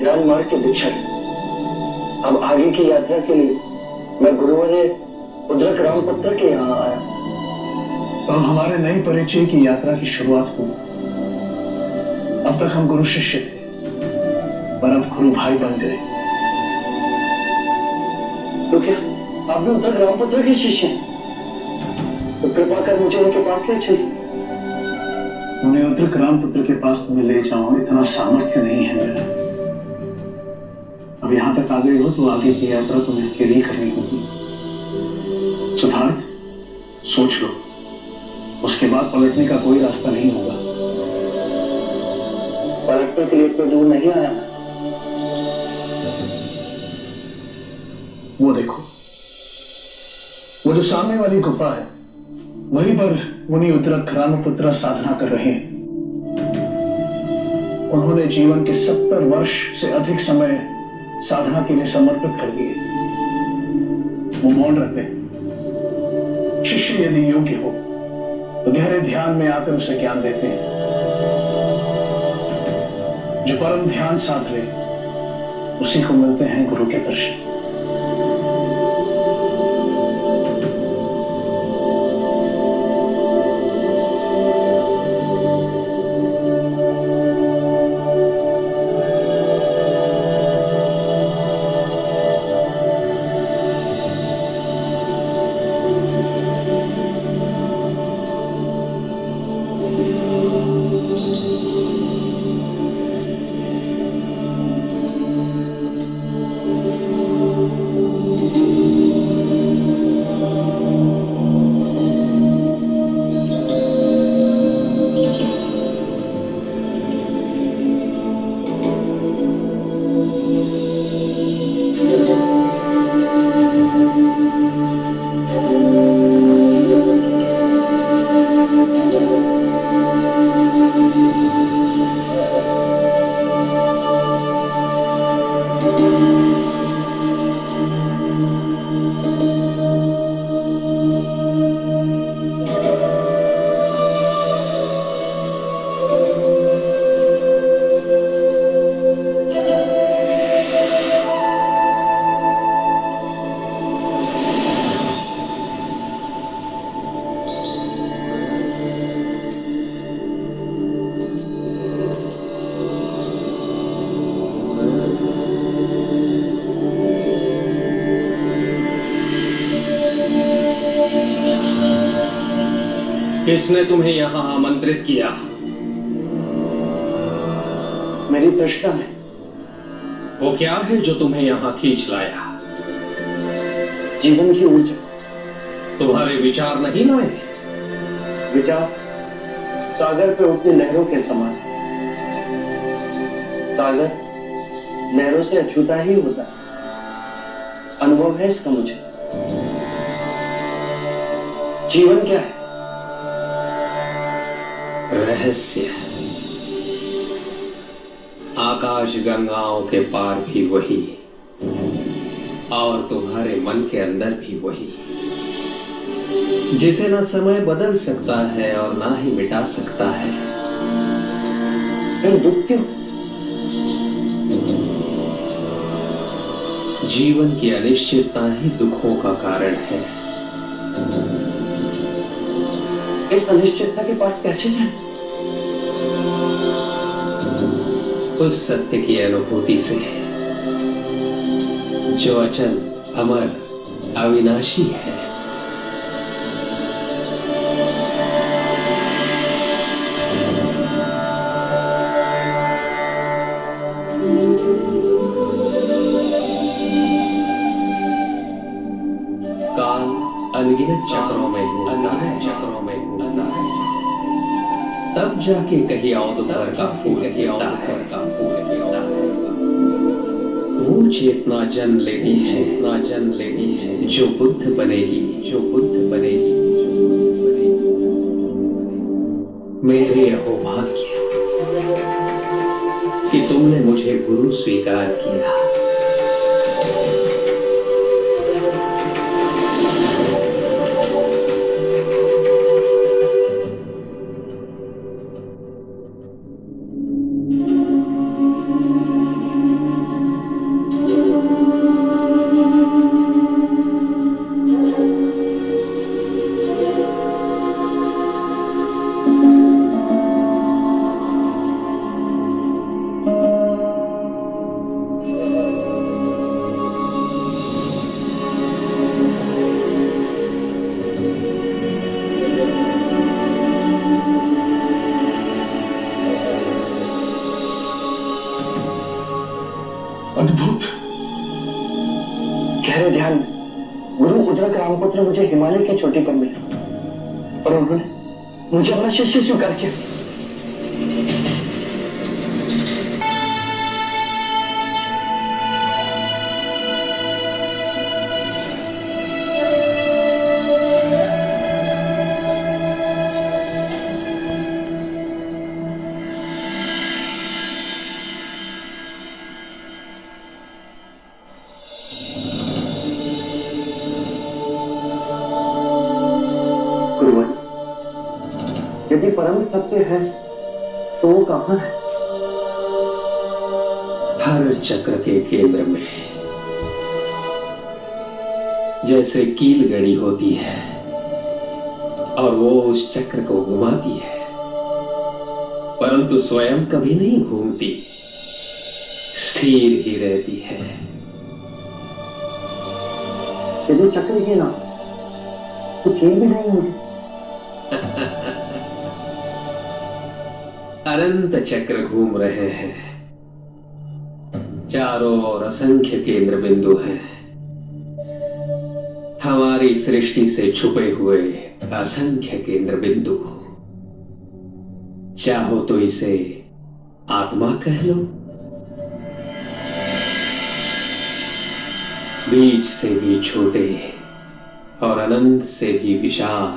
ज्ञान मार्ग के दीक्षा ली। अब आगे की यात्रा के लिए मैं गुरुवर्य उद्रक रामपुत्र के यहाँ आया। तो हमारे नए परिचय की यात्रा की शुरुआत हुई। अब तक हम गुरु शिष्य थे, पर अब गुरु भाई बन गए। तो क्या आप भी उद्रक रामपुत्र के शिष्य हैं? तो कृपा कर मुझे उनके पास ले चलिए। उन्हें उद्रक रामपुत्र के पास तुम्हें ले जाऊं, इतना सामर्थ्य नहीं है मेरा। अब यहां तक आ गए हो तो आगे की यात्रा तुम्हें अकेले करनी होगी। सिद्धार्थ, सोच लो, उसके बाद पलटने का कोई रास्ता नहीं होगा। पलटने के लिए इतना दूर नहीं आया। वो देखो, वो जो सामने वाली गुफा है, वहीं पर मुनि उद्रक रामपुत्र साधना कर रहे हैं। उन्होंने जीवन के 70 वर्ष से अधिक समय साधना के लिए समर्पित कर दिए। वो मौन रहते हैं। शिष्य यदि योग्य हो तो गहरे ध्यान में आकर उसे ज्ञान देते हैं। जो परम ध्यान साध ले उसी को मिलते हैं गुरु के दर्शन। किसने तुम्हें यहां आमंत्रित किया? मेरी तृष्णा है। वो क्या है जो तुम्हें यहां खींच लाया? जीवन की ऊर्जा। तुम्हारे विचार नहीं लाए? विचार सागर पे उठती लहरों के समान। सागर लहरों से अछूता ही होता है। अनुभव है इसका मुझे। जीवन क्या है? रहस्य। आकाश गंगाओं के पार भी वही, और तुम्हारे मन के अंदर भी वही, जिसे ना समय बदल सकता है और ना ही मिटा सकता है। फिर दुख क्यों? जीवन की अनिश्चितता ही दुखों का कारण है। इस अनिश्चितता के पास कैसे जाएं? उस सत्य की अनुभूति से जो अचल, अमर, अविनाशी है। काल अनगिनत चक्रों में घूमता है, चक्रों में घूमता है, तब जाके कहीं औदुंबर का फूल खिलता है, का फूल खिलता है। वो चेतना जन्म लेती है, ना जन्म लेती है, जो बुद्ध बनेगी, जो बुद्ध बनेगी, जो बुद्ध बनेगी। मेरे अहोभाग्य कि तुमने मुझे गुरु स्वीकार किया। अद्भुत। गहरे ध्यान में गुरु उद्रक रामपुत्र मुझे हिमालय की चोटी पर मिले और उन्होंने मुझे अपना शिष्य स्वीकार किया। यदि परम सत्य है तो वो कहां है? हर चक्र के केंद्र में जैसे कील गड़ी होती है और वो उस चक्र को घुमाती है, परंतु स्वयं कभी नहीं घूमती, स्थिर ही रहती है। यदि चक्र ही ना तो कील भी नहीं होगी। अनंत चक्र घूम रहे हैं, चारों ओर असंख्य केंद्र बिंदु हैं, हमारी सृष्टि से छुपे हुए असंख्य केंद्र बिंदु। चाहो तो इसे आत्मा कह लो, बीज से भी छोटे और अनंत से भी विशाल,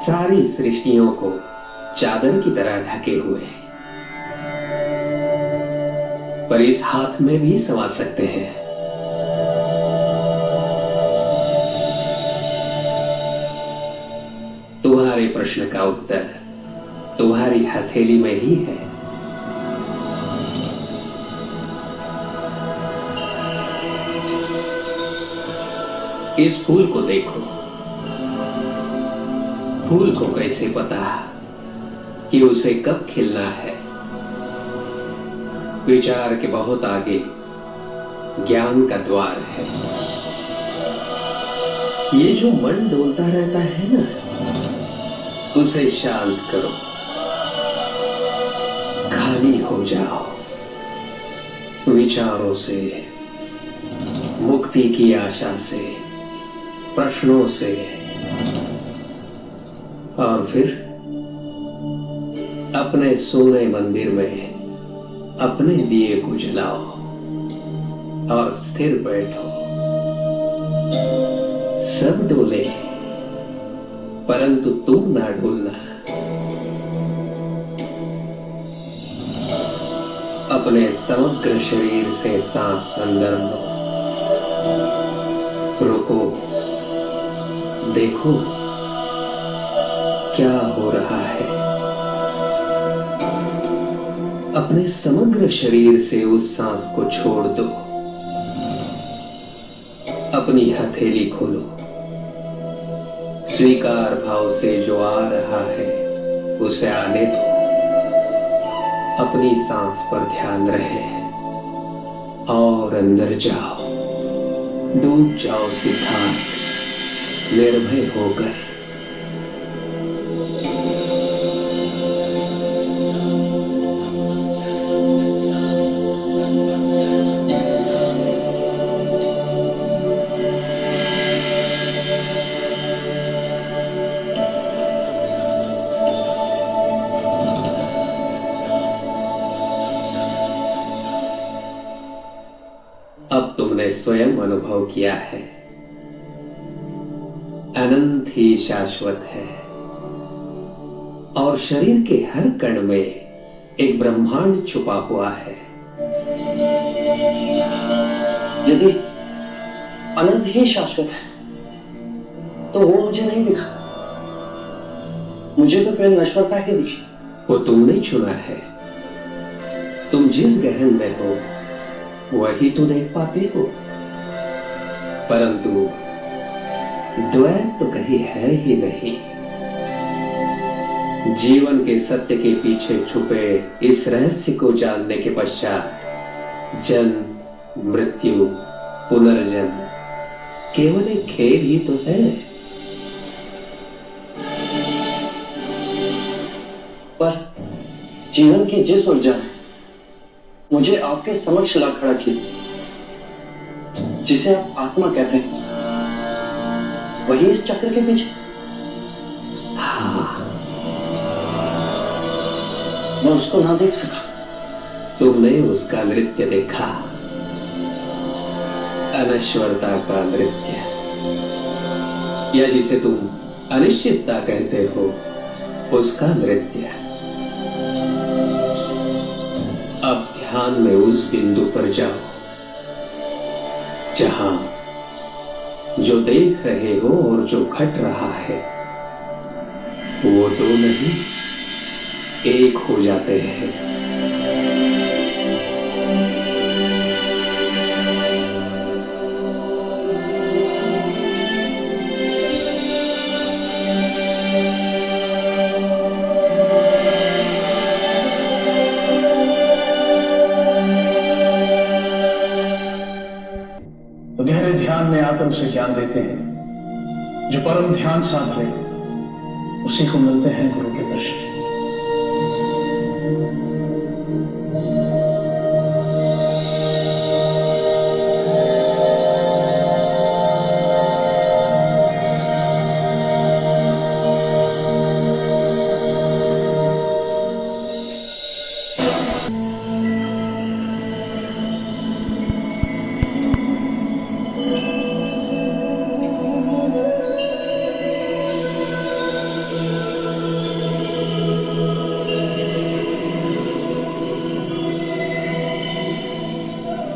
सारी सृष्टियों को चादर की तरह ढके हुए, पर इस हाथ में भी समा सकते हैं। तुम्हारे प्रश्न का उत्तर तुम्हारी हथेली में ही है। इस फूल को देखो, फूल को कैसे पता कि उसे कब खिलना है? विचार के बहुत आगे ज्ञान का द्वार है। ये जो मन डोलता रहता है ना, उसे शांत करो, खाली हो जाओ विचारों से, मुक्ति की आशा से, प्रश्नों से, और फिर अपने सोने मंदिर में अपने दिए को जलाओ और स्थिर बैठो। सब डोले परंतु तुम ना डोलना। अपने समग्र शरीर से सांस अंदर लो, रुको, देखो क्या हो रहा है। अपने समग्र शरीर से उस सांस को छोड़ दो। अपनी हथेली खोलो, स्वीकार भाव से जो आ रहा है उसे आने दो। अपनी सांस पर ध्यान रहे और अंदर जाओ, डूब जाओ सिद्धांत, निर्भय होकर। अब तुमने स्वयं अनुभव किया है, अनंत ही शाश्वत है और शरीर के हर कण में एक ब्रह्मांड छुपा हुआ है। यदि अनंत ही शाश्वत है तो वो मुझे नहीं दिखा, मुझे तो केवल नश्वरता ही दिखी। वो तुमने चुना है, तुम जिस गहन में हो वही तो देख पाते हो, परंतु द्वैत तो कहीं है ही नहीं। जीवन के सत्य के पीछे छुपे इस रहस्य को जानने के पश्चात जन्म, मृत्यु, पुनर्जन्म केवल एक खेल ही तो है। पर जीवन की जिस ऊर्जा में मुझे आपके समक्ष ला खड़ा किया। जिसे आप आत्मा कहते हैं वही इस चक्र के पीछे। हाँ, मैं उसको ना देख सका। तुमने उसका नृत्य देखा, अनश्वरता का नृत्य, या जिसे तुम अनिश्चितता कहते हो, उसका नृत्य। अब ध्यान में उस बिंदु पर जाओ जहां जो देख रहे हो और जो घट रहा है वो दो नहीं, एक हो जाते हैं। तो गहरे ध्यान में आकर उसे ज्ञान देते हैं। जो परम ध्यान साध ले उसी को मिलते हैं गुरु के दर्शन।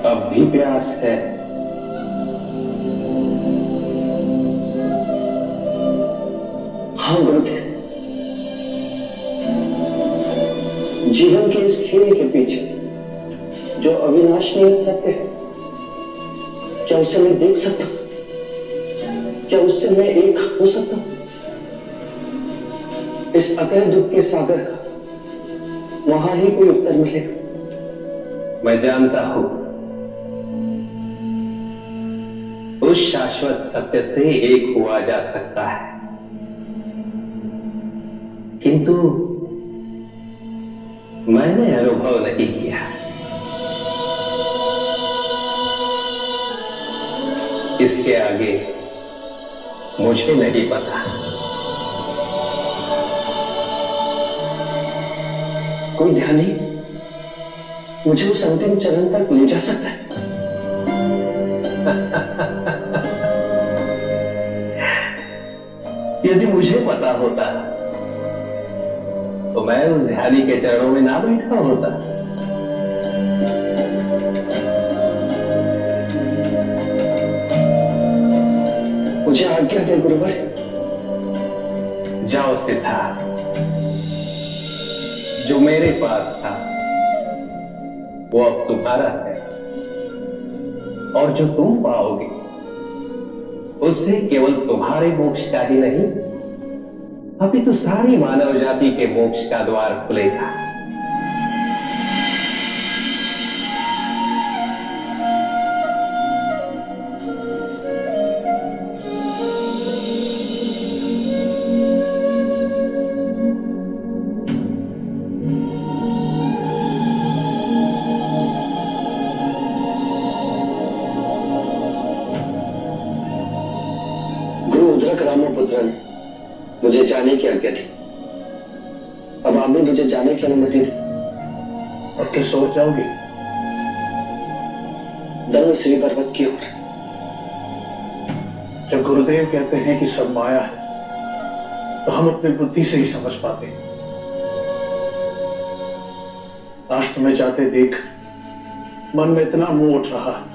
अब भी प्यास है? हाँ गुरुदेव, जीवन के इस खेल के पीछे जो अविनाशीय सत्य है, क्या उसे मैं देख सकता हूं? क्या उससे मैं एक हो सकता हूं? इस अतः दुख के सागर का वहां ही कोई उत्तर मिलेगा। मैं जानता हूं, उस शाश्वत सत्य से एक हुआ जा सकता है, किंतु मैंने अनुभव नहीं किया। इसके आगे मुझे नहीं पता। कोई ध्यानी मुझे उस अंतिम चरण तक ले जा सकता है? यदि मुझे पता होता तो मैं उस ध्यानी के चरणों में ना बैठा होता। मुझे आज्ञा दे गुरुवर। जाओ सिद्धार्थ, जो मेरे पास था वो अब तुम्हारा है, और जो तुम पाओगे उससे केवल तुम्हारे मोक्ष का ही नहीं, अभी तो सारी मानव जाति के मोक्ष का द्वार खुलेगा। उद्रक रामपुत्र ने मुझे जाने की आज्ञा थी। अब आप भी मुझे जाने की अनुमति दें। और किस ओर जाओगे? दंग श्री पर्वत की ओर। जब गुरुदेव कहते हैं कि सब माया है, तो हम अपनी बुद्धि से ही समझ पाते हैं। आज तुम्हें जाते देख मन में इतना मोह उठ रहा है।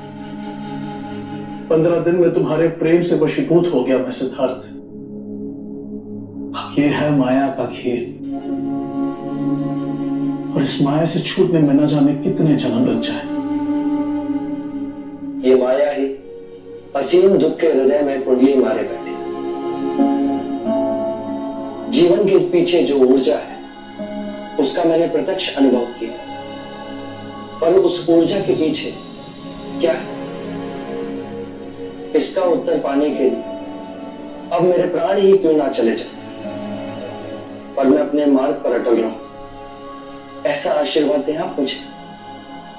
15 दिन में तुम्हारे प्रेम से वशीभूत हो गया मैं सिद्धार्थ। ये है माया का खेल, और इस माया से छूटने में न जाने कितने जन्म लग जाए। ये माया ही असीम दुख के हृदय में कुंडली मारे बैठी। जीवन के पीछे जो ऊर्जा है उसका मैंने प्रत्यक्ष अनुभव किया, पर उस ऊर्जा के पीछे क्या है, इसका उत्तर पाने के लिए अब मेरे प्राण ही क्यों ना चले जाए, पर मैं अपने मार्ग पर अटल रहूं। ऐसा आशीर्वाद दें आप मुझे।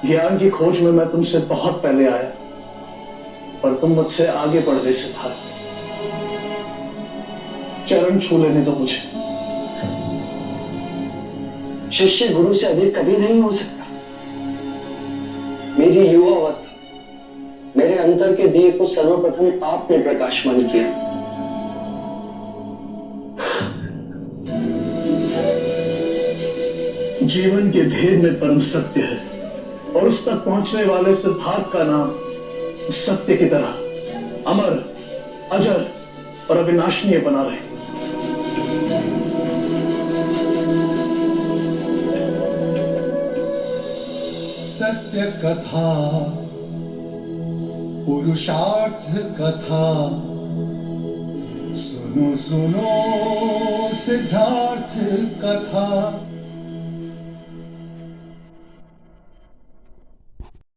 ज्ञान की खोज में मैं तुमसे बहुत पहले आया, पर तुम मुझसे आगे बढ़ गए सिद्धार्थ। चरण छू लेने दो मुझे। शिष्य गुरु से अधिक कभी नहीं हो सकता। मेरी युवा अवस्था, मेरे अंतर के दिए को सर्वप्रथम आपने प्रकाशमान किया। जीवन के भेद में परम सत्य है, और उस तक पहुंचने वाले सिद्धार्थ का नाम उस सत्य की तरह अमर, अजर और अविनाशनीय बना रहे। सत्य कथा, पुरुषार्थ कथा, सुनो सुनो सिद्धार्थ कथा।